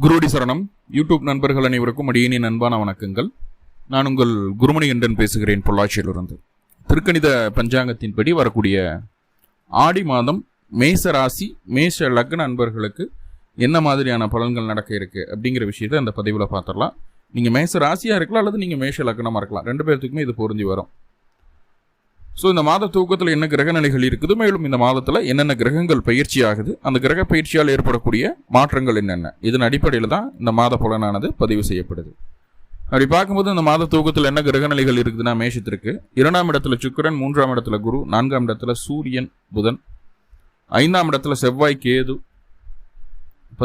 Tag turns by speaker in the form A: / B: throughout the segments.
A: குருடி சரணம். யூடியூப் நண்பர்கள் அனைவருக்கும் அடியேனின் அன்பான வணக்கங்கள். நான் உங்கள் குருமணி என்றன் பேசுகிறேன், பொள்ளாச்சியிலிருந்து. திருக்கணித பஞ்சாங்கத்தின்படி வரக்கூடிய ஆடி மாதம் மேச ராசி மேஷ லக்ன நண்பர்களுக்கு என்ன மாதிரியான பலன்கள் நடக்க இருக்கு அப்படிங்கிற விஷயத்தை அந்த பதிவில் பார்த்துடலாம். நீங்கள் மேச ராசியாக இருக்கலாம் அல்லது நீங்கள் மேஷ லக்னமாக இருக்கலாம், ரெண்டு பேர்த்துக்குமே இது பொருந்தி வரும். ஸோ இந்த மாத தூக்கத்தில் என்ன கிரக நிலைகள் இருக்குது, மேலும் இந்த மாதத்தில் என்னென்ன கிரகங்கள் பயிற்சி ஆகுது, அந்த கிரக பயிற்சியால் ஏற்படக்கூடிய மாற்றங்கள் என்னென்ன, இதன் அடிப்படையில் தான் இந்த மாத பலனானது பதிவு செய்யப்படுது. அப்படி பார்க்கும்போது இந்த மாத தூக்கத்தில் என்ன கிரக நிலைகள் இருக்குதுன்னா, மேஷத்திற்கு 2ஆம் இடத்துல சுக்கிரன், 3ஆம் இடத்துல குரு, 4ஆம் இடத்துல சூரியன் புதன், 5ஆம் இடத்துல செவ்வாய் கேது,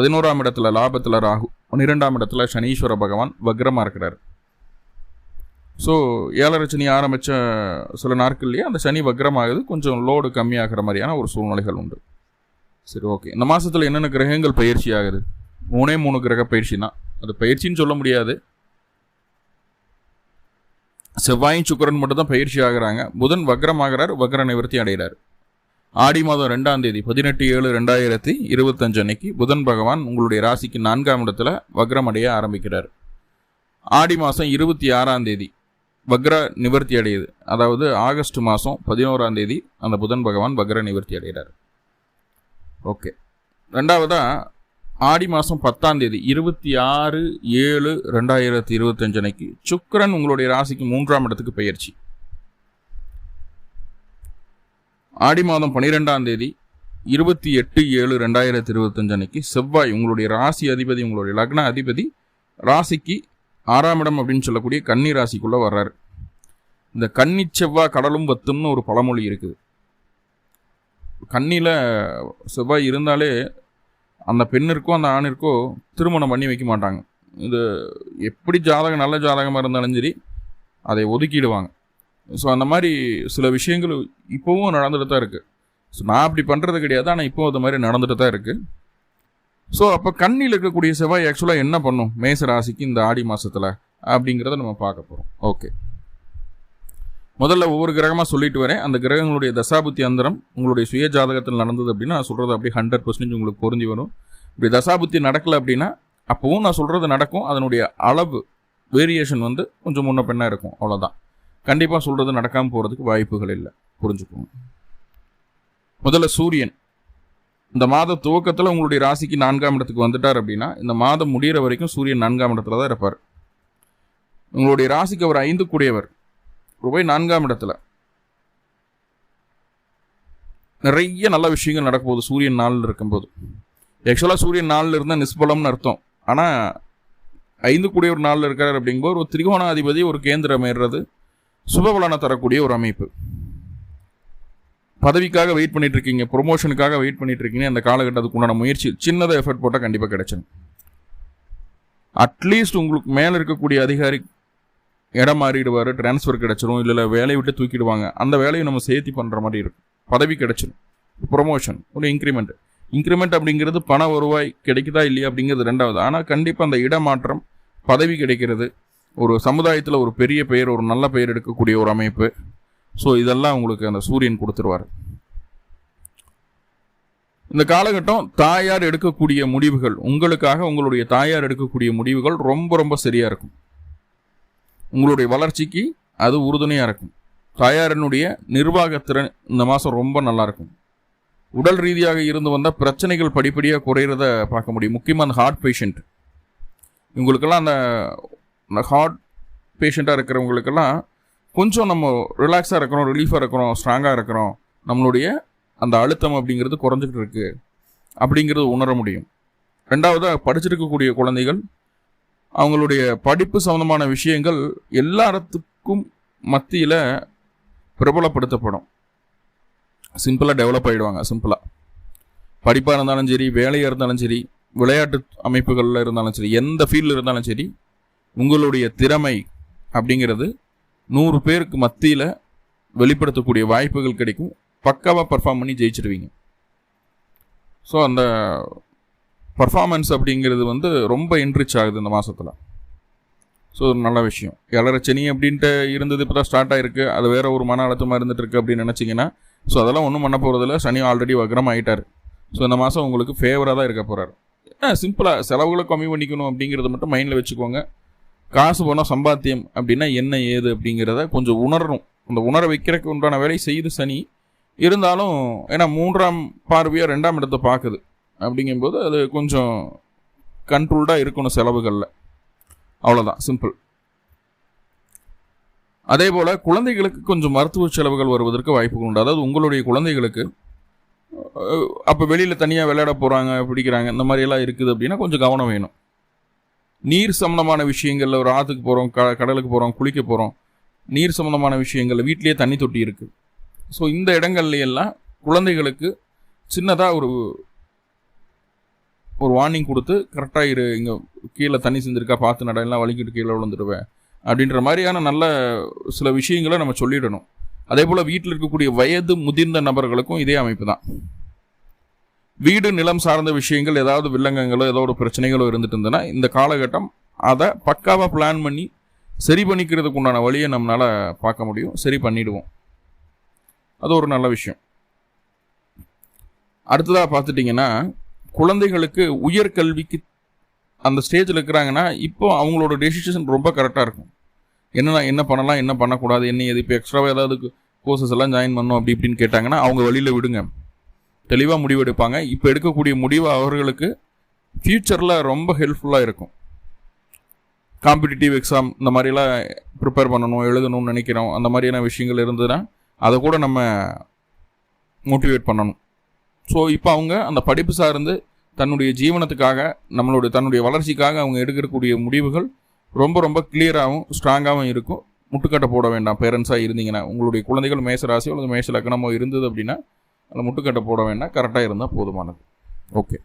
A: 11ஆம் இடத்துல லாபத்தில் ராகு, 12ஆம் இடத்துல சனீஸ்வர பகவான் வக்ரமாக இருக்கிறார். ஸோ 7.5 சனி ஆரம்பித்த சில நாட்கள்லேயே அந்த சனி வக்ரமாகுது, கொஞ்சம் லோடு கம்மியாகிற மாதிரியான ஒரு சூழ்நிலைகள் உண்டு. சரி, ஓகே. இந்த மாதத்தில் என்னென்ன கிரகங்கள் பயிற்சி ஆகுது? 3 கிரக பயிற்சி தான். அது பயிற்சின்னு சொல்ல முடியாது. செவ்வாயும் சுக்கிரன் மட்டும் தான் பயிற்சி ஆகிறாங்க. புதன் வக்ரமாகிறார், வக்ர நிவர்த்தி அடைகிறார். ஆடி மாதம் 2ஆம் தேதி 18/7/2025 அன்னைக்கு புதன் பகவான் உங்களுடைய ராசிக்கு 4ஆம் இடத்துல வக்ரம் அடைய ஆரம்பிக்கிறார். ஆடி மாதம் 26ஆம் தேதி வக்ர நிவர்த்தி அடையுது. அதாவது ஆகஸ்ட் மாதம் 11ஆம் தேதி அந்த புதன் பகவான் வக்ர நிவர்த்தி அடைகிறார். ஓகே. ரெண்டாவதா ஆடி மாதம் 10ஆம் தேதி 26/7/2025 அன்னைக்கு சுக்கிரன் உங்களுடைய ராசிக்கு 3ஆம் இடத்துக்கு பயிற்சி. ஆடி மாதம் 12ஆம் தேதி 28/7/2025 அன்னைக்கு செவ்வாய் உங்களுடைய ராசி அதிபதி, உங்களுடைய லக்ன அதிபதி, ராசிக்கு 6ஆம் இடம் அப்படின்னு சொல்லக்கூடிய கன்னி ராசிக்குள்ளே வர்றாரு. இந்த கன்னி செவ்வாய் கடலும் வத்தும்னு ஒரு பழமொழி இருக்குது. கன்னியில் செவ்வாய் இருந்தாலே அந்த பெண்ணிற்கோ அந்த ஆணிற்கோ திருமணம் பண்ணி வைக்க மாட்டாங்க. இது எப்படி ஜாதகம் நல்ல ஜாதகமாக இருந்தாலும் சரி அதை ஒதுக்கிடுவாங்க. ஸோ அந்த மாதிரி சில விஷயங்கள் இப்போவும் நடந்துட்டு தான் இருக்குது. ஸோ நான் அப்படி பண்ணுறது கிடையாது, ஆனால் இப்போ அது மாதிரி நடந்துட்டு தான் இருக்குது. ஸோ அப்போ கண்ணியில் இருக்கக்கூடிய செவ்வாய் ஆக்சுவலாக என்ன பண்ணும் மேச ராசிக்கு இந்த ஆடி மாதத்தில் அப்படிங்கிறத நம்ம பார்க்க போகிறோம். ஓகே, முதல்ல ஒவ்வொரு கிரகமாக சொல்லிட்டு வரேன். அந்த கிரகங்களுடைய தசாபுத்தி அந்தரம் உங்களுடைய சுய ஜாதகத்தில் நடந்தது அப்படின்னா நான் சொல்கிறது அப்படியே 100% உங்களுக்கு பொருந்தி வரும். இப்படி தசாபுத்தி நடக்கலை அப்படின்னா அப்போவும் நான் சொல்கிறது நடக்கும். அதனுடைய அளவு வேரியேஷன் கொஞ்சம் முன்ன பெண்ணாக இருக்கும், அவ்வளோதான். கண்டிப்பாக சொல்கிறது நடக்காமல் போகிறதுக்கு வாய்ப்புகள் இல்லை, புரிஞ்சுக்கோங்க. முதல்ல சூரியன் இந்த மாத துவக்கத்தில் உங்களுடைய ராசிக்கு 4ஆம் இடத்துக்கு வந்துட்டார் அப்படின்னா இந்த மாதம் முடிகிற வரைக்கும் சூரியன் 4ஆம் இடத்துல தான் இருப்பார். உங்களுடைய ராசிக்கு அவர் 5 கூடியவர். ரூபாய் 4ஆம் இடத்துல நிறைய நல்ல விஷயங்கள் நடக்கும்போது சூரியன் 4 இருக்கும்போது, ஆக்சுவலாக சூரியன் 4 இருந்தால் நிஸ்பலம்னு அர்த்தம். ஆனால் 5 கூடியவர் 4 இருக்கார் அப்படிங்கும்போது ஒரு திரிகோணாதிபதி ஒரு கேந்திரம் ஏறுறது சுபபலனை தரக்கூடிய ஒரு அமைப்பு. பதவிக்காக வெயிட் பண்ணிட்டு இருக்கீங்க, ப்ரொமோஷனுக்காக வெயிட் பண்ணிட்டு இருக்கீங்க, அந்த காலகட்டத்துக்கு உண்டான முயற்சி சின்னதாக எஃபர்ட் போட்டால் கண்டிப்பாக கிடைச்சிடும். அட்லீஸ்ட் உங்களுக்கு மேலே இருக்கக்கூடிய அதிகாரி இடம் மாறிடுவார், டிரான்ஸ்ஃபர் கிடைச்சிடும், இல்லை வேலையை விட்டு தூக்கிடுவாங்க. அந்த வேலையை நம்ம சேர்த்து பண்ணுற மாதிரி இருக்கும். பதவி கிடைச்சிடும், ப்ரொமோஷன், ஒரு இன்க்ரிமெண்ட் அப்படிங்கிறது பண வருவாய் கிடைக்குதா இல்லையா அப்படிங்கிறது ரெண்டாவது. ஆனால் கண்டிப்பாக அந்த இடமாற்றம், பதவி கிடைக்கிறது, ஒரு சமுதாயத்தில் ஒரு பெரிய பெயர், ஒரு நல்ல பெயர் எடுக்கக்கூடிய ஒரு அமைப்பு. ஸோ இதெல்லாம் உங்களுக்கு அந்த சூரியன் கொடுத்துருவார். இந்த காலகட்டம் தாயார் எடுக்கக்கூடிய முடிவுகள், உங்களுக்காக உங்களுடைய தாயார் எடுக்கக்கூடிய முடிவுகள் ரொம்ப ரொம்ப சரியாக இருக்கும். உங்களுடைய வளர்ச்சிக்கு அது உறுதுணையாக இருக்கும். தாயாரினுடைய நிர்வாகத்திறன் இந்த மாதம் ரொம்ப நல்லாயிருக்கும். உடல் ரீதியாக இருந்து வந்தால் பிரச்சனைகள் படிப்படியாக குறையிறத பார்க்க முடியும். முக்கியமாக அந்த ஹார்ட் பேஷண்ட், இவங்களுக்கெல்லாம் அந்த ஹார்ட் பேஷண்ட்டாக இருக்கிறவங்களுக்கெல்லாம் கொஞ்சம் நம்ம ரிலாக்ஸாக இருக்கிறோம், ரிலீஃபாக இருக்கிறோம், ஸ்ட்ராங்காக இருக்கிறோம், நம்மளுடைய அந்த அழுத்தம் அப்படிங்கிறது குறைஞ்சிக்கிட்டு இருக்கு அப்படிங்கிறது உணர முடியும். ரெண்டாவதாக படிச்சிருக்கக்கூடிய குழந்தைகள் அவங்களுடைய படிப்பு சம்மந்தமான விஷயங்கள் எல்லாத்துக்கும் மத்தியில் பிரபலப்படுத்தப்படும். சிம்பிளாக டெவலப் ஆகிடுவாங்க. சிம்பிளாக படிப்பாக இருந்தாலும் சரி, வேலையாக இருந்தாலும் சரி, விளையாட்டு அமைப்புகளில் இருந்தாலும் சரி, எந்த ஃபீல்டில் இருந்தாலும் சரி, உங்களுடைய திறமை அப்படிங்கிறது 100 பேருக்கு மத்தியில் வெளிப்படுத்தக்கூடிய வாய்ப்புகள் கிடைக்கும். பக்காவாக பர்ஃபார்ம் பண்ணி ஜெயிச்சிடுவீங்க. ஸோ அந்த பர்ஃபார்மன்ஸ் அப்படிங்கிறது ரொம்ப என்ரிச் ஆகுது இந்த மாதத்தில். ஸோ ஒரு நல்ல விஷயம். 7.5 சனி அப்படின்ட்டு இருந்தது, இப்போ தான் ஸ்டார்ட் ஆகிருக்கு. அது வேறு ஒரு மன அழுத்தமாக இருந்துகிட்டு இருக்குது அப்படின்னு நினச்சிங்கன்னா ஸோ அதெல்லாம் ஒன்றும் பண்ண போகிறதில்ல. சனி ஆல்ரெடி வக்ரம் ஆகிட்டார். ஸோ இந்த மாதம் உங்களுக்கு ஃபேவராக தான் இருக்க போகிறார். சிம்பிளாக செலவுகளை கம்மி பண்ணிக்கணும் அப்படிங்கிறத மட்டும் மைண்டில் வச்சுக்கோங்க. காசு போனால் சம்பாத்தியம் அப்படின்னா என்ன ஏது அப்படிங்கிறத கொஞ்சம் உணரணும். அந்த உணர வைக்கிறதுக்கு உண்டான வேலை செய்து சனி இருந்தாலும், ஏன்னா 3ஆம் பார்வையாக 2ஆம் இடத்தை பார்க்குது அப்படிங்கும்போது அது கொஞ்சம் கண்ட்ரோல்டாக இருக்கணும் செலவுகளில். அவ்வளோதான், சிம்பிள். அதே போல் குழந்தைகளுக்கு கொஞ்சம் மருத்துவ செலவுகள் வருவதற்கு வாய்ப்புகள் உண்டு. அதாவது உங்களுடைய குழந்தைகளுக்கு அப்போ வெளியில் தனியாக விளையாட போகிறாங்க, பிடிக்கிறாங்க, இந்த மாதிரியெல்லாம் இருக்குது அப்படின்னா கொஞ்சம் கவனம் வேணும். நீர் சம்பந்தமான விஷயங்களில் ஒரு ஆற்றுக்கு போகிறோம், கடலுக்கு போகிறோம், குளிக்க போகிறோம், நீர் சம்பந்தமான விஷயங்களில் வீட்லேயே தண்ணி தொட்டி இருக்குது. ஸோ இந்த இடங்கள்லையெல்லாம் குழந்தைகளுக்கு சின்னதாக ஒரு வார்னிங் கொடுத்து கரெக்டாக இங்கே கீழே தண்ணி செஞ்சுருக்கா பார்த்து நடையெல்லாம் வலிக்கிட்டு கீழே விழுந்துடுவேன் அப்படின்ற மாதிரியான நல்ல சில விஷயங்களை நம்ம சொல்லிடணும். அதே போல் வீட்டில் இருக்கக்கூடிய வயது முதிர்ந்த நபர்களுக்கும் இதே அமைப்பு தான். வீடு நிலம் சார்ந்த விஷயங்கள் ஏதாவது வில்லங்கங்களோ ஏதோ ஒரு பிரச்சனைகளோ இருந்துட்டு இருந்ததுன்னா இந்த காலகட்டம் அதை பக்காவாக பிளான் பண்ணி சரி பண்ணிக்கிறதுக்கு உண்டான வழியை நம்மளால் பார்க்க முடியும், சரி பண்ணிடுவோம். அது ஒரு நல்ல விஷயம். அடுத்ததாக பார்த்துட்டிங்கன்னா, குழந்தைகளுக்கு உயர்கல்விக்கு அந்த ஸ்டேஜில் இருக்கிறாங்கன்னா இப்போ அவங்களோட டெசிஷன் ரொம்ப கரெக்டாக இருக்கும். என்ன பண்ணலாம், என்ன பண்ணக்கூடாது, என்ன எது இப்போ எக்ஸ்ட்ராவாக ஏதாவது கோர்சஸ் எல்லாம் ஜாயின் பண்ணணும் அப்படி இப்படின்னு கேட்டாங்கன்னா அவங்க வழியில் விடுங்க, தெளிவாக முடிவு எடுப்பாங்க. இப்போ எடுக்கக்கூடிய முடிவு அவர்களுக்கு ஃப்யூச்சரில் ரொம்ப ஹெல்ப்ஃபுல்லாக இருக்கும். காம்படிட்டிவ் எக்ஸாம் இந்த மாதிரிலாம் ப்ரிப்பேர் பண்ணணும், எழுதணும்னு நினைக்கிறோம், அந்த மாதிரியான விஷயங்கள் இருந்ததுன்னா அதை கூட நம்ம மோட்டிவேட் பண்ணணும். ஸோ இப்போ அவங்க அந்த படிப்பு சார்ந்து தன்னுடைய ஜீவனத்துக்காக தன்னுடைய வளர்ச்சிக்காக அவங்க எடுக்கக்கூடிய முடிவுகள் ரொம்ப ரொம்ப கிளியராகவும் ஸ்ட்ராங்காகவும் இருக்கும். முட்டுக்கட்டை போட வேண்டாம். பேரண்ட்ஸாக இருந்தீங்கன்னா, உங்களுடைய குழந்தைகள் மேச ராசியோ அல்லது மேச லக்னமோ இருந்தது அப்படின்னா அதில் முட்டுக்கட்டை போட வேண்டாம், கரெக்டாக இருந்தால் போதுமானது. ஓகே.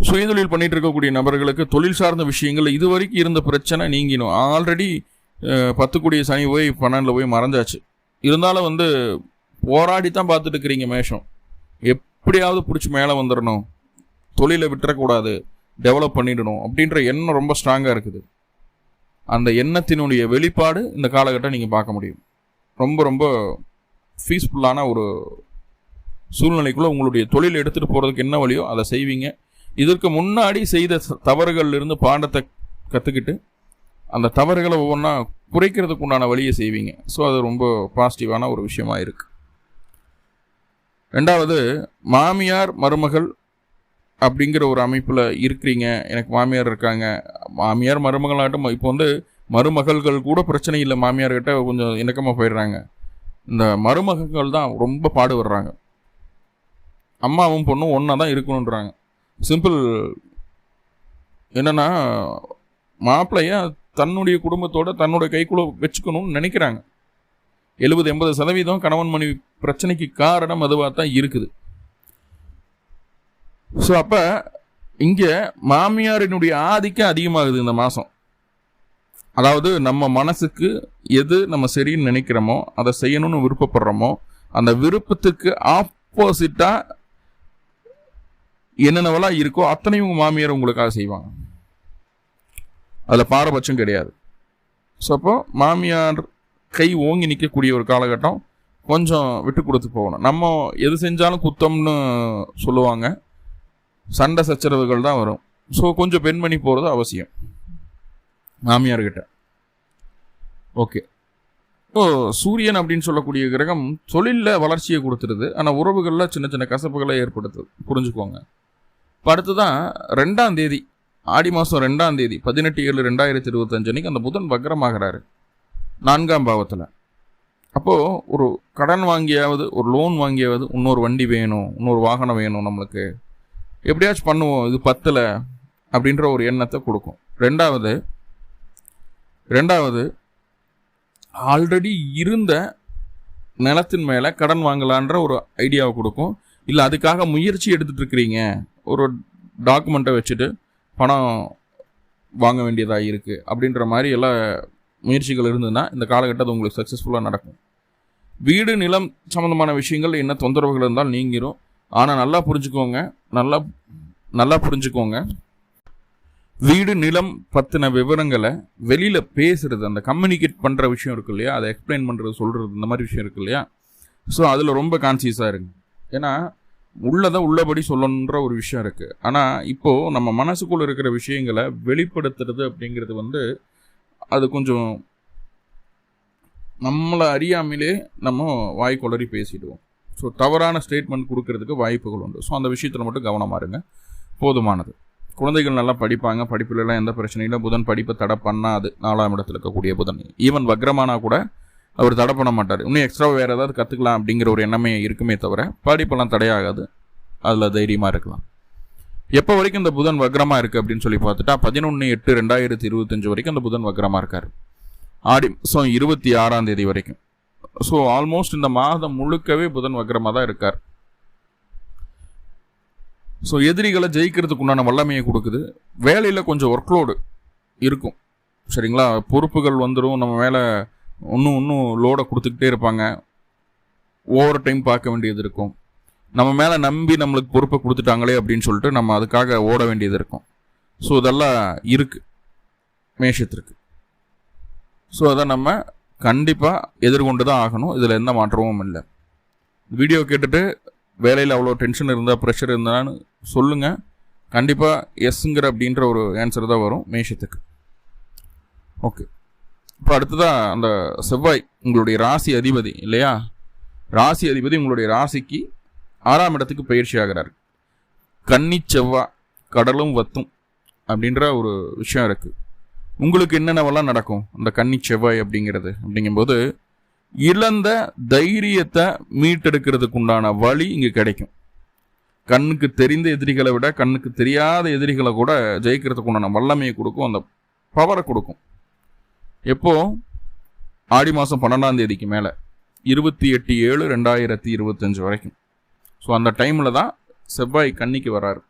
A: சுயதொழில் பண்ணிட்டு இருக்கக்கூடிய நபர்களுக்கு தொழில் சார்ந்த விஷயங்கள் இது வரைக்கும் இருந்த பிரச்சனை நீங்கிடும். ஆல்ரெடி 10 கூடிய சனி போய் 12 போய் மறைஞ்சாச்சு. இருந்தாலும் போராடி தான் பார்த்துட்டு இருக்கிறீங்க மேஷம். எப்படியாவது பிடிச்சி மேலே வந்துடணும், தொழிலை விட்டுறக்கூடாது, டெவலப் பண்ணிடணும் அப்படின்ற எண்ணம் ரொம்ப ஸ்ட்ராங்காக இருக்குது. அந்த எண்ணத்தினுடைய வெளிப்பாடு இந்த காலகட்டம் நீங்கள் பார்க்க முடியும். ரொம்ப ரொம்ப பீஸ்ஃபுல்லான ஒரு சூழ்நிலைக்குள்ளே உங்களுடைய தொழில் எடுத்துகிட்டு போகிறதுக்கு என்ன வழியோ அதை செய்வீங்க. இதற்கு முன்னாடி செய்த தவறுகள்லேருந்து பாடத்தை கற்றுக்கிட்டு அந்த தவறுகளை ஒவ்வொன்றா குறைக்கிறதுக்கு உண்டான வழியை செய்வீங்க. ஸோ அது ரொம்ப பாசிட்டிவான ஒரு விஷயமா இருக்குது. ரெண்டாவது, மாமியார் மருமகள் அப்படிங்கிற ஒரு அமைப்பில் இருக்கிறீங்க. எனக்கு மாமியார் இருக்காங்க, மாமியார் மருமகளாட்டும் இப்போ மருமகள்கள் கூட பிரச்சனை இல்லை, மாமியார்கிட்ட கொஞ்சம் இணக்கமாக போயிடுறாங்க. இந்த மருமகள்கள் தான் ரொம்ப பாடுபடுறாங்க. அம்மாவும் பொண்ணும் ஒன்றா தான் இருக்கணுன்றாங்க. சிம்பிள் என்னென்னா, மாப்பிள்ளைய தன்னுடைய குடும்பத்தோட தன்னுடைய கைக்குள்ள வச்சுக்கணும்னு நினைக்கிறாங்க. 70-80% கணவன் மனைவி பிரச்சனைக்கு காரணம் அதுவாக தான் இருக்குது. ஸோ அப்போ இங்கே மாமியாரினுடைய ஆதிக்கம் அதிகமாகுது இந்த மாதம். அதாவது நம்ம மனசுக்கு எது நம்ம சரின்னு நினைக்கிறோமோ அதை செய்யணும்னு விருப்பப்படுறோமோ அந்த விருப்பத்துக்கு ஆப்போசிட்டாக என்னென்னவெல்லாம் இருக்கோ அத்தனையும் உங்கள் மாமியார் உங்களுக்காக செய்வாங்க. அதில் பாரபட்சம் கிடையாது. ஸோ அப்போ மாமியார் கை ஓங்கி நிற்கக்கூடிய ஒரு காலகட்டம். கொஞ்சம் விட்டு கொடுத்து போகணும். நம்ம எது செஞ்சாலும் குத்தம்னு சொல்லுவாங்க, சண்டை சச்சரவுகள் தான் வரும். ஸோ கொஞ்சம் பெண்மணி போகிறது அவசியம் மாமியார்கிட்ட. ஓகே. இப்போ சூரியன் அப்படின்னு சொல்லக்கூடிய கிரகம் தொழிலில் வளர்ச்சியை கொடுத்துருது, ஆனால் உறவுகளில் சின்ன சின்ன கசப்புகளை ஏற்படுத்துது, புரிஞ்சுக்கோங்க. இப்போ அடுத்து தான் 2ஆம் தேதி, ஆடி மாதம் 2ஆம் தேதி 18/7/2025 அன்னைக்கு அந்த புதன் வக்ரமாகிறாரு 4ஆம் பாவத்தில். அப்போது ஒரு கடன் வாங்கியாவது, ஒரு லோன் வாங்கியாவது, இன்னொரு வண்டி வேணும், இன்னொரு வாகனம் வேணும், நம்மளுக்கு எப்படியாச்சும் பண்ணுவோம், இது பத்தலை அப்படின்ற ஒரு எண்ணத்தை கொடுக்கும். ரெண்டாவது ஆல்ரெடி இருந்த நிலத்தின் மேலே கடன் வாங்கலான்ற ஒரு ஐடியாவை கொடுக்கும். இல்லை அதுக்காக முயற்சி எடுத்துகிட்டு இருக்கிறீங்க, ஒரு டாக்குமெண்ட்டை வச்சுட்டு பணம் வாங்க வேண்டியதாக இருக்குது அப்படின்ற மாதிரி எல்லாம் முயற்சிகள் இருந்ததுன்னா இந்த காலகட்டத்தில் உங்களுக்கு சக்ஸஸ்ஃபுல்லாக நடக்கும். வீடு நிலம் சம்மந்தமான விஷயங்கள் என்ன தொந்தரவுகள் இருந்தாலும் நீங்கிரும். ஆனால் நல்லா புரிஞ்சுக்கோங்க, வீடு நிலம் பற்றின விவரங்களை வெளியில் பேசுகிறது, அந்த கம்யூனிகேட் பண்ணுற விஷயம் இருக்கு இல்லையா, அதை எக்ஸ்பிளைன் பண்ணுறது, சொல்கிறது, இந்த மாதிரி விஷயம் இருக்கு இல்லையா. ஸோ அதில் ரொம்ப கான்சியஸாக இருங்க. ஏன்னா உள்ளதை உள்ளபடி சொல்லணுன்ற ஒரு விஷயம் இருக்குது. ஆனால் இப்போது நம்ம மனசுக்குள்ளே இருக்கிற விஷயங்களை வெளிப்படுத்துறது அப்படிங்கிறது வந்து அது கொஞ்சம் நம்மளை அறியாமலே நம்ம வாய் கொளறி பேசிடுவோம். ஸோ தவறான ஸ்டேட்மெண்ட் கொடுக்கறதுக்கு வாய்ப்புகள் உண்டு. ஸோ அந்த விஷயத்தில் மட்டும் கவனமாக இருங்க, போதுமானது. குழந்தைகள் நல்லா படிப்பாங்க, படிப்புலலாம் எந்த பிரச்சனையும் இல்லை. புதன் படிப்பை தடை பண்ணாது. 4ஆம் இடத்துல இருக்கக்கூடிய புதன் ஈவன் வக்ரமானா கூட அவர் தடை பண்ண மாட்டார். இன்னும் எக்ஸ்ட்ரா வேறு ஏதாவது கற்றுக்கலாம் அப்படிங்கிற ஒரு எண்ணமே இருக்குமே தவிர படிப்பெல்லாம் தடையாகாது. அதில் தைரியமாக இருக்கலாம். எப்போ வரைக்கும் இந்த புதன் வக்ரமாக இருக்குது அப்படின்னு சொல்லி பார்த்துட்டா 11/8/2025 வரைக்கும் இந்த புதன் வக்ரமாக இருக்கார். ஆடி மாதம் 26ஆம் தேதி வரைக்கும். ஸோ ஆல்மோஸ்ட் இந்த மாதம் முழுக்கவே புதன் வக்ரமாக தான் இருக்கார். ஸோ எதிரிகளை ஜெயிக்கிறதுக்கு உண்டான வல்லமையை கொடுக்குது. வேலையில் கொஞ்சம் ஒர்க்லோடு இருக்கும், சரிங்களா? பொறுப்புகள் வந்துடும், நம்ம மேலே இன்னும் லோடை கொடுத்துக்கிட்டே இருப்பாங்க. ஓவர் டைம் பார்க்க வேண்டியது இருக்கும். நம்ம மேலே நம்பி நம்மளுக்கு பொறுப்பை கொடுத்துட்டாங்களே அப்படின்னு சொல்லிட்டு நம்ம அதுக்காக ஓட வேண்டியது இருக்கும். ஸோ இதெல்லாம் இருக்குது மேஷத்திற்கு. ஸோ அதை நம்ம கண்டிப்பாக எதிர்கொண்டு தான் ஆகணும். இதில் எந்த மாற்றமும் இல்லை. வீடியோ கேட்டுட்டு வேலையில் அவ்வளோ டென்ஷன் இருந்தால் ப்ரெஷர் இருந்தான்னு சொல்லுங்கள். கண்டிப்பாக எஸ்ங்கிற அப்படின்ற ஒரு ஆன்சர் தான் வரும் மேஷத்துக்கு. ஓகே, இப்போ அடுத்ததாக அந்த செவ்வாய் உங்களுடைய ராசி அதிபதி இல்லையா? ராசி அதிபதி உங்களுடைய ராசிக்கு 6ஆம் இடத்துக்கு பயிற்சி ஆகிறார். கன்னி செவ்வாய் கடலும் வத்தும் அப்படின்ற ஒரு விஷயம் இருக்குது. உங்களுக்கு என்னென்னவெல்லாம் நடக்கும் அந்த கன்னி செவ்வாய் அப்படிங்கும்போது இழந்த தைரியத்தை மீட்டெடுக்கிறதுக்கு உண்டான வழி இங்கே கிடைக்கும். கண்ணுக்கு தெரிந்த எதிரிகளை விட கண்ணுக்கு தெரியாத எதிரிகளை கூட ஜெயிக்கிறதுக்கு உண்டான வல்லமையை கொடுக்கும், அந்த பவரை கொடுக்கும். எப்போ? ஆடி மாதம் 12ஆம் தேதிக்கு மேலே 28/7/2025 வரைக்கும். ஸோ அந்த டைமில் தான் செவ்வாய் கன்னிக்கு வர்றாரு.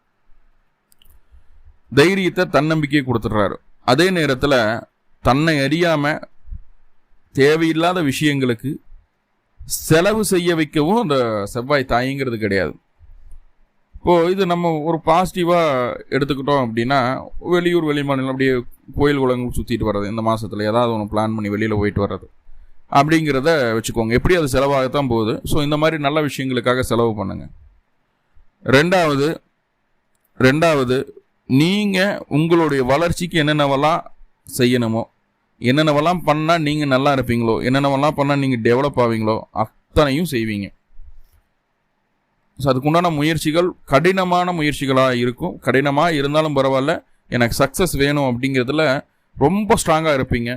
A: தைரியத்தை தன்னம்பிக்கையை கொடுத்துட்றாரு. அதே நேரத்தில் தன்னை அறியாமல் தேவையில்லாத விஷயங்களுக்கு செலவு செய்ய வைக்கவும் அந்த செவ்வாய் தாய்ங்கிறது கிடையாது. இப்போது இது நம்ம ஒரு பாசிட்டிவாக எடுத்துக்கிட்டோம் அப்படின்னா, வெளியூர் வெளிமாநிலம் அப்படியே கோயில் குளங்கள் சுற்றிட்டு வர்றது, இந்த மாதத்தில் ஏதாவது ஒன்று பிளான் பண்ணி வெளியில் போயிட்டு வர்றது அப்படிங்கிறத வச்சுக்கோங்க. எப்படி அது செலவாகத்தான் போகுது. ஸோ இந்த மாதிரி நல்ல விஷயங்களுக்காக செலவு பண்ணுங்கள். ரெண்டாவது நீங்கள் உங்களுடைய வளர்ச்சிக்கு என்னென்னவெல்லாம் செய்யணுமோ, என்னென்னவெல்லாம் பண்ணால் நீங்கள் நல்லா இருப்பீங்களோ, என்னென்னவெல்லாம் பண்ணால் நீங்கள் டெவலப் ஆவீங்களோ அத்தனையும் செய்வீங்க. ஸோ அதுக்குண்டான முயற்சிகள் கடினமான முயற்சிகளாக இருக்கும். கடினமாக இருந்தாலும் பரவாயில்ல, எனக்கு சக்ஸஸ் வேணும் அப்படிங்கிறதுல ரொம்ப ஸ்ட்ராங்காக இருப்பீங்க.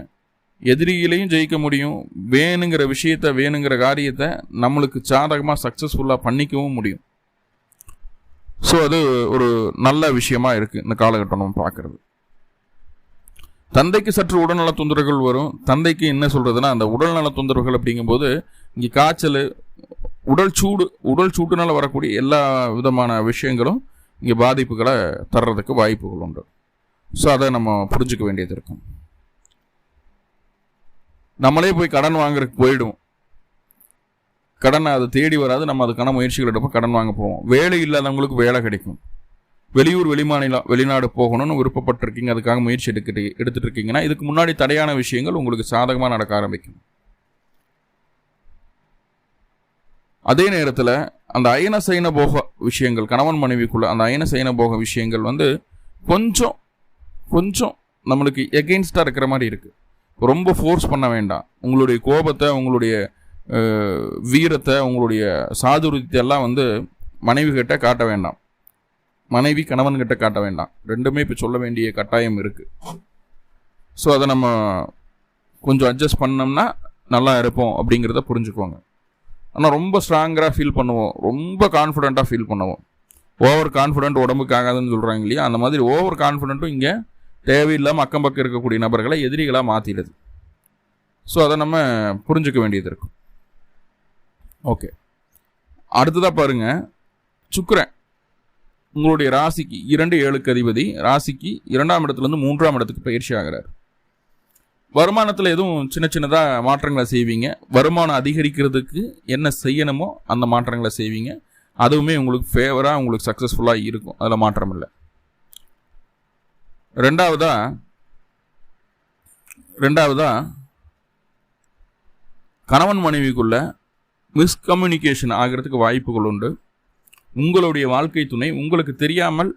A: எதிரிகளையும் ஜெயிக்க முடியும். வேணுங்கிற விஷயத்தை, வேணுங்கிற காரியத்தை நம்மளுக்கு சாதகமாக சக்ஸஸ்ஃபுல்லாக பண்ணிக்கவும் முடியும். ஸோ அது ஒரு நல்ல விஷயமா இருக்குது இந்த காலகட்டம் நம்ம பார்க்குறது. தந்தைக்கு சற்று உடல்நல தொந்தரவுகள் வரும். தந்தைக்கு என்ன சொல்கிறதுனா, அந்த உடல்நல தொந்தரவுகள் அப்படிங்கும்போது இங்கே காய்ச்சல், உடல் சூட்டுனால வரக்கூடிய எல்லா விதமான விஷயங்களும் இங்கே பாதிப்புகளை தர்றதுக்கு வாய்ப்புகள் உண்டு. ஸோ அதை நம்ம புரிஞ்சுக்க வேண்டியது இருக்கும். நம்மளே போய் கடன் வாங்குறதுக்கு போயிடுவோம். கடனை அதை தேடி வராது, நம்ம அதுக்கான முயற்சிகள் எடுப்போம், கடன் வாங்க போவோம். வேலை இல்லாதவங்களுக்கு வேலை கிடைக்கும். வெளியூர் வெளிநாடு போகணும்னு விருப்பப்பட்டிருக்கீங்க, அதுக்காக முயற்சி எடுத்துட்டு இருக்கீங்கன்னா இதுக்கு முன்னாடி தடையான விஷயங்கள் உங்களுக்கு சாதகமாக நடக்க ஆரம்பிக்கும். அதே நேரத்தில் அந்த அயன சயன போக விஷயங்கள், கணவன் மனைவிக்குள்ள அந்த அயன சயன போக விஷயங்கள் வந்து கொஞ்சம் நம்மளுக்கு எகெயின்ஸ்டாக இருக்கிற மாதிரி இருக்குது. ரொம்ப ஃபோர்ஸ் பண்ண வேண்டாம். உங்களுடைய கோபத்தை, உங்களுடைய வீரத்தை, உங்களுடைய சாதுரியத்தை எல்லாம் வந்து மனைவி கிட்ட காட்ட வேண்டாம். மனைவி கணவன்கிட்ட காட்ட வேண்டாம். ரெண்டுமே இப்போ சொல்ல வேண்டிய கட்டாயம் இருக்குது. ஸோ அதை நம்ம கொஞ்சம் அட்ஜஸ்ட் பண்ணோம்னா நல்லா இருப்போம் அப்படிங்கிறத புரிஞ்சுக்குவாங்க. ஆனால் ரொம்ப ஸ்ட்ராங்காக ஃபீல் பண்ணுவோம், ரொம்ப கான்ஃபிடெண்ட்டாக ஃபீல் பண்ணுவோம். ஓவர் கான்ஃபிடென்ட் உடம்புக்கு ஆகாதுன்னு சொல்கிறாங்க இல்லையா? அந்த மாதிரி ஓவர் கான்ஃபிடென்ட்டும் இங்கே தேவையில்லாமல் அக்கம் பக்கம் இருக்கக்கூடிய நபர்களை எதிரிகளாக மாற்றிடுது. ஸோ அதை நம்ம புரிஞ்சுக்க வேண்டியது இருக்கும். ஓகே, அடுத்ததாக பாருங்கள், சுக்கிரன் உங்களுடைய ராசிக்கு 2/7 அதிபதி, ராசிக்கு 2ஆம் இடத்துலேருந்து 3ஆம் இடத்துக்கு பயிற்சி ஆகிறார். வருமானத்தில் எதுவும் சின்னதாக மாற்றங்களை செய்வீங்க. வருமானம் அதிகரிக்கிறதுக்கு என்ன செய்யணுமோ அந்த மாற்றங்களை செய்வீங்க. அதுவுமே உங்களுக்கு ஃபேவராக, உங்களுக்கு சக்ஸஸ்ஃபுல்லாக இருக்கும். அதில் மாற்றம் இல்லை. ரெண்டாவதா கணவன் மனைவிக்குள்ள மிஸ்கம்யூனிகேஷன் ஆகிறதுக்கு வாய்ப்புகள் உண்டு. உங்களுடைய வாழ்க்கை துணை உங்களுக்கு தெரியாமல்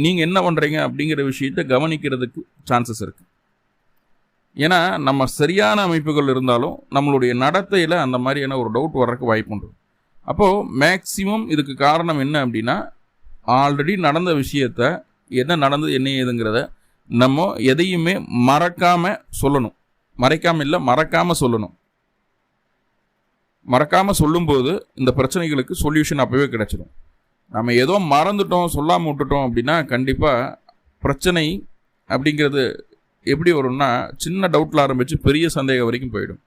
A: நீங்கள் என்ன பண்ணுறீங்க அப்படிங்கிற விஷயத்தை கவனிக்கிறதுக்கு சான்சஸ் இருக்குது. ஏன்னா நம்ம சரியான அமைப்புகள் இருந்தாலும் நம்மளுடைய நடத்தையில் அந்த மாதிரியான ஒரு டவுட் வர்றதுக்கு வாய்ப்பு உண்டு. அப்போது மேக்சிமம் இதுக்கு காரணம் என்ன அப்படின்னா, ஆல்ரெடி நடந்த விஷயத்த என்ன நடந்தது என்ன ஏதுங்கிறத நம்ம எதையுமே மறக்காமல் சொல்லணும். மறக்காமல் சொல்லணும். மறக்காமல் சொல்லும்போது இந்த பிரச்சனைகளுக்கு சொல்யூஷன் அப்போவே கிடைச்சிடும். நம்ம ஏதோ மறந்துட்டோம் சொல்லாமல் விட்டுட்டோம் அப்படின்னா கண்டிப்பாக பிரச்சனை அப்படிங்கிறது எப்படி வரும்னா, சின்ன டவுட்டில் ஆரம்பித்து பெரிய சந்தேகம் வரைக்கும் போயிடும்.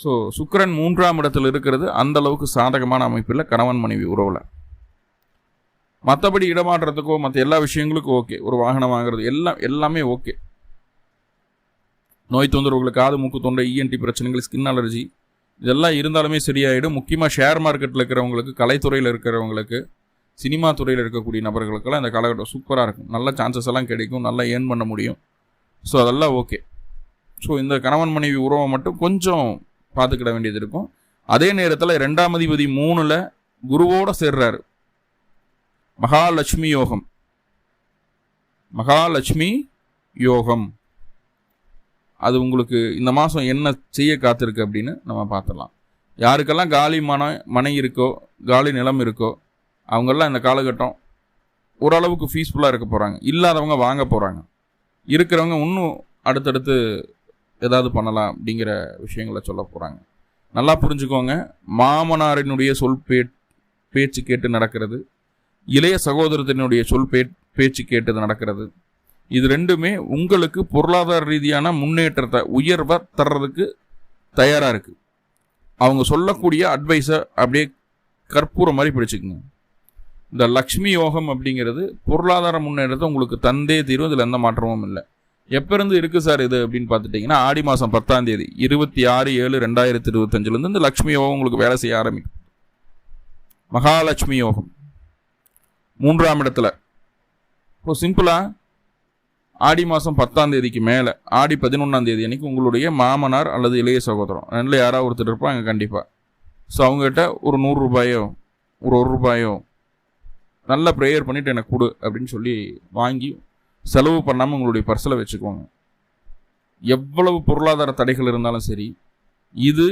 A: ஸோ சுக்கிரன் 3ஆம் இடத்துல இருக்கிறது அந்த அளவுக்கு சாதகமான அமைப்பில் கணவன் மனைவி உறவில். மற்றபடி இடமாற்றத்துக்கோ மற்ற எல்லா விஷயங்களுக்கும் ஓகே. ஒரு வாகனம் வாங்குறது எல்லாமே ஓகே. நோய் தொந்தரவுகளுக்கு காது மூக்கு தொண்டை இஎன்டி பிரச்சனைகள் ஸ்கின் அலர்ஜி இதெல்லாம் இருந்தாலுமே சரியாயிடும். முக்கியமாக ஷேர் மார்க்கெட்டில் இருக்கிறவங்களுக்கு, கலைத்துறையில் இருக்கிறவங்களுக்கு, சினிமா துறையில் இருக்கக்கூடிய நபர்களுக்கெல்லாம் இந்த காலகட்டம் சூப்பராக இருக்கும். நல்ல சான்சஸ் எல்லாம் கிடைக்கும், நல்லா ஏர்ன் பண்ண முடியும். ஸோ அதெல்லாம் ஓகே. ஸோ இந்த கணவன் மனைவி உறவை மட்டும் கொஞ்சம் பார்த்துக்கிட வேண்டியது இருக்கும். அதே நேரத்தில் 2ஆம் அதிபதி 3ல் குருவோடு சேர்றாரு. மகாலட்சுமி யோகம் அது உங்களுக்கு இந்த மாதம் என்ன செய்ய காத்திருக்கு அப்படின்னு நம்ம பார்த்துடலாம். யாருக்கெல்லாம் காலி மனை இருக்கோ, காலி நிலம் இருக்கோ, அவங்கெல்லாம் இந்த காலகட்டம் ஓரளவுக்கு பீஸ்ஃபுல்லாக இருக்க போகிறாங்க. இல்லாதவங்க வாங்க போகிறாங்க. இருக்கிறவங்க இன்னும் அடுத்தடுத்து ஏதாவது பண்ணலாம் அப்படிங்கிற விஷயங்களை சொல்ல போகிறாங்க. நல்லா புரிஞ்சுக்கோங்க. மாமனாரினுடைய சொல் பேச்சு கேட்டு நடக்கிறது, இளைய சகோதரத்தினுடைய சொல் பேச்சு கேட்டது நடக்கிறது. இது ரெண்டுமே உங்களுக்கு பொருளாதார ரீதியான முன்னேற்றத்தை உயர்வை தர்றதுக்கு தயாராக இருக்குது. அவங்க சொல்லக்கூடிய அட்வைஸை அப்படியே கற்பூரம் மாதிரி பிடிச்சிக்குங்க. இந்த லக்ஷ்மி யோகம் அப்படிங்கிறது பொருளாதார முன்னேற்றத்தை உங்களுக்கு தந்தே தீரும். இதில் எந்த மாற்றமும் இல்லை. எப்போ இருந்து இருக்குது சார் இது அப்படின்னு பார்த்துட்டிங்கன்னா, ஆடி மாதம் 10ஆம் தேதி 26/7/2025 இந்த லக்ஷ்மி யோகம் உங்களுக்கு வேலை செய்ய ஆரம்பிக்கும். மகாலட்சுமி யோகம் 3ஆம் இடத்துல. இப்போ சிம்பிளாக ஆடி மாதம் 10ஆம் தேதிக்கு மேலே ஆடி 11ஆம் தேதி அன்றைக்கி உங்களுடைய மாமனார் அல்லது இளைய சகோதரம் ரெண்டில் யாராவது ஒருத்தர் இருப்பாங்க கண்டிப்பாக. ஸோ அவங்ககிட்ட ஒரு 100 ரூபாயோ ஒரு 1 ரூபாயோ நல்ல ப்ரேயர் பண்ணிவிட்டு எனக்கு கொடு அப்படின்னு சொல்லி வாங்கி செலவு பண்ணாமல் உங்களுடைய பர்ஸில் வச்சுக்கோங்க. எவ்வளவு பொருளாதார தடைகள் இருந்தாலும் சரி, இது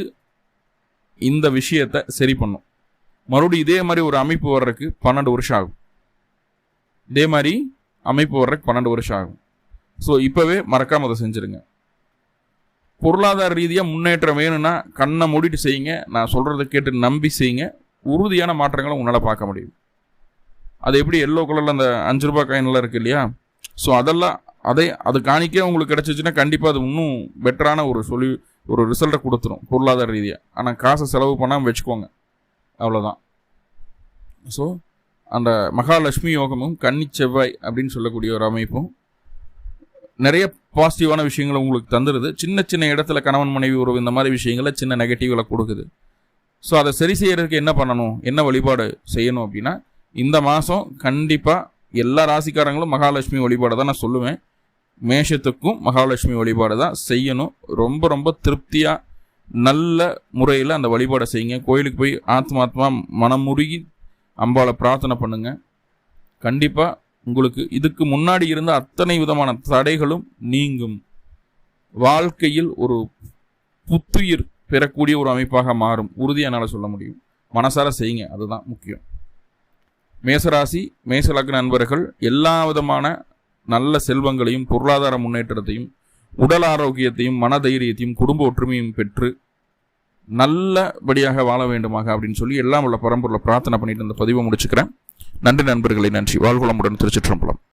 A: இந்த விஷயத்தை சரி பண்ணும். மறுபடியும் இதே மாதிரி ஒரு அமைப்பு வர்றதுக்கு 12 வருஷம் ஆகும். இதே மாதிரி அமைப்பு வர்றதுக்கு 12 வருஷம் ஆகும். ஸோ இப்போவே மறக்காமல் அதை செஞ்சுருங்க. பொருளாதார ரீதியாக முன்னேற்றம் வேணும்னா கண்ணை மூடிட்டு செய்யுங்க. நான் சொல்கிறத கேட்டு நம்பி செய்யுங்க. உறுதியான மாற்றங்களை உன்னால் பார்க்க முடியும். அது எப்படி எல்லோ கலரில் அந்த 5 ரூபாய் காயின்லாம் இருக்குது இல்லையா? ஸோ அதெல்லாம் அது காணிக்கே உங்களுக்கு கிடச்சிச்சின்னா கண்டிப்பாக அது இன்னும் பெட்டரான ஒரு ரிசல்ட்டை கொடுத்துரும் பொருளாதார ரீதியாக. ஆனால் காசை செலவு பண்ணாமல் வச்சுக்கோங்க, அவ்வளோதான். ஸோ அந்த மகாலட்சுமி யோகமும் கன்னி செவ்வாய் அப்படின்னு சொல்லக்கூடிய ஒரு அமைப்பும் நிறைய பாசிட்டிவான விஷயங்களை உங்களுக்கு தந்துடுது. சின்ன சின்ன இடத்துல கணவன் மனைவி உறவு இந்த மாதிரி விஷயங்களை சின்ன நெகட்டிவ்களை கொடுக்குது. ஸோ அதை சரி செய்யறதுக்கு என்ன பண்ணணும், என்ன வழிபாடு செய்யணும் அப்படின்னா, இந்த மாதம் கண்டிப்பாக எல்லா ராசிக்காரங்களும் மகாலட்சுமி வழிபாடு தான் நான் சொல்லுவேன். மேஷத்துக்கும் மகாலட்சுமி வழிபாடு தான் செய்யணும். ரொம்ப ரொம்ப திருப்தியாக நல்ல முறையில் அந்த வழிபாடை செய்யுங்க. கோயிலுக்கு போய் ஆத்மாத்மா மனமுருகி அம்பாளை பிரார்த்தனை பண்ணுங்க. கண்டிப்பாக உங்களுக்கு இதுக்கு முன்னாடி இருந்த அத்தனை விதமான தடைகளும் நீங்கும். வாழ்க்கையில் ஒரு புத்துயிர் பெறக்கூடிய ஒரு அமைப்பாக மாறும். உறுதியாக என்னால் சொல்ல முடியும். மனசார செய்யுங்க, அதுதான் முக்கியம். மேசராசி மேசலக்ன நண்பர்கள் எல்லா விதமான நல்ல செல்வங்களையும் பொருளாதார முன்னேற்றத்தையும் உடல் ஆரோக்கியத்தையும் மனதைரியத்தையும் குடும்ப ஒற்றுமையும் பெற்று நல்லபடியாக வாழ வேண்டுமாக அப்படின்னு சொல்லி எல்லாம் உள்ள பரம்பொருளை பிரார்த்தனை பண்ணிட்டு இந்த பதிவை முடிச்சுக்கிறேன். நன்றி நண்பர்களே, நன்றி. வாழ்வளமுடன். திருச்சிற்றம்பலம்.